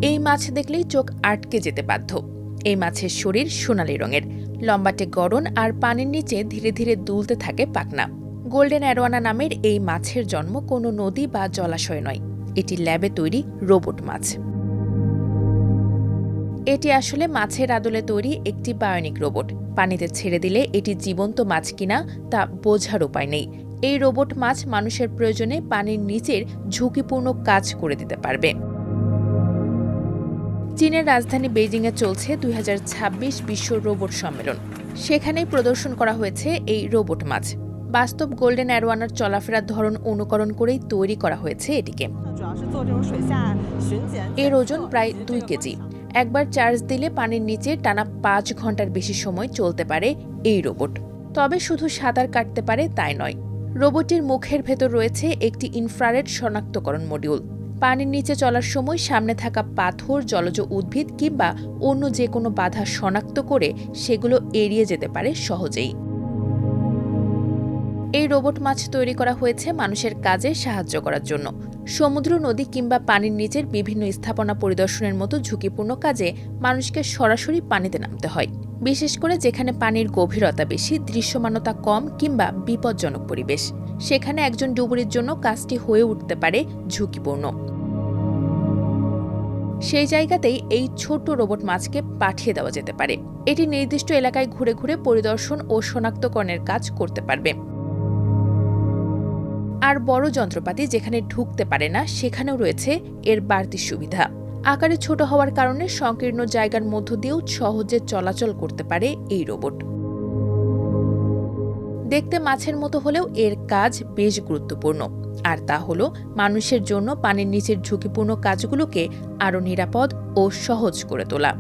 এই মাছ দেখলেই চোখ আটকে যেতে বাধ্য। এই মাছের শরীর সোনালি রঙের, লম্বাটে গড়ন আর পানির নিচে ধীরে ধীরে দুলতে থাকে পাখনা। গোল্ডেন অ্যারোয়ানা নামের এই মাছের জন্ম কোনো নদী বা জলাশয় নয়, এটি ল্যাবে তৈরি রোবট মাছ। এটি আসলে মাছের আদলে তৈরি একটি বায়োনিক রোবট। পানিতে ছেড়ে দিলে এটি জীবন্ত মাছ কিনা তা বোঝার উপায় নেই। এই রোবট মাছ মানুষের প্রয়োজনে পানির নিচের ঝুঁকিপূর্ণ কাজ করে দিতে পারবে। চীনের রাজধানী বেইজিংয়ে চলছে 2026 বিশ্ব রোবট সম্মেলন। সেখানেই প্রদর্শন করা হয়েছে এই রোবট মাছ। বাস্তব গোল্ডেন অ্যারোয়ানার চলাফেরার ধরন অনুকরণ করেই তৈরি করা হয়েছে এটিকে। এর ওজন প্রায় 2 কেজি। একবার চার্জ দিলে পানির নিচে টানা 5 ঘন্টার বেশি সময় চলতে পারে এই রোবট। তবে শুধু সাঁতার কাটতে পারে তাই নয়, রোবটটির মুখের ভেতর রয়েছে একটি ইনফ্রারেড শনাক্তকরণ মডিউল। পানির নিচে চলার সময় সামনে থাকা পাথর, জলজ উদ্ভিদ কিংবা অন্য যে কোনো বাধা শনাক্ত করে সেগুলো এড়িয়ে যেতে পারে সহজেই। এই রোবট মাছ তৈরি করা হয়েছে মানুষের কাজে সাহায্য করার জন্য। সমুদ্র, নদী কিংবা পানির নিচের বিভিন্ন স্থাপনা পরিদর্শনের মতো ঝুঁকিপূর্ণ কাজে মানুষকে সরাসরি পানিতে নামতে হয়, বিশেষ করে যেখানে পানির গভীরতা বেশি, দৃশ্যমানতা কম কিংবা বিপজ্জনক পরিবেশ। সেখানে একজন ডুবুরির জন্য কাজটি হয়ে উঠতে পারে ঝুঁকিপূর্ণ। সেই জায়গাতেই এই ছোট্ট রোবট মাছকে পাঠিয়ে দেওয়া যেতে পারে। এটি নির্দিষ্ট এলাকায় ঘুরে ঘুরে পরিদর্শন ও শনাক্তকরণের কাজ করতে পারবে। আর বড় যন্ত্রপাতি যেখানে ঢুকতে পারে না সেখানেও রয়েছে এর বাড়তি সুবিধা। আকারে ছোট হওয়ার কারণে সংকীর্ণ জায়গার মধ্য দিয়েও সহজে চলাচল করতে পারে এই রোবট। দেখতে মাছের মতো হলেও এর কাজ বেশ গুরুত্বপূর্ণ, আর তা হলো মানুষের জন্য পানির নিচের ঝুঁকিপূর্ণ কাজগুলোকে আরও নিরাপদ ও সহজ করে তোলা।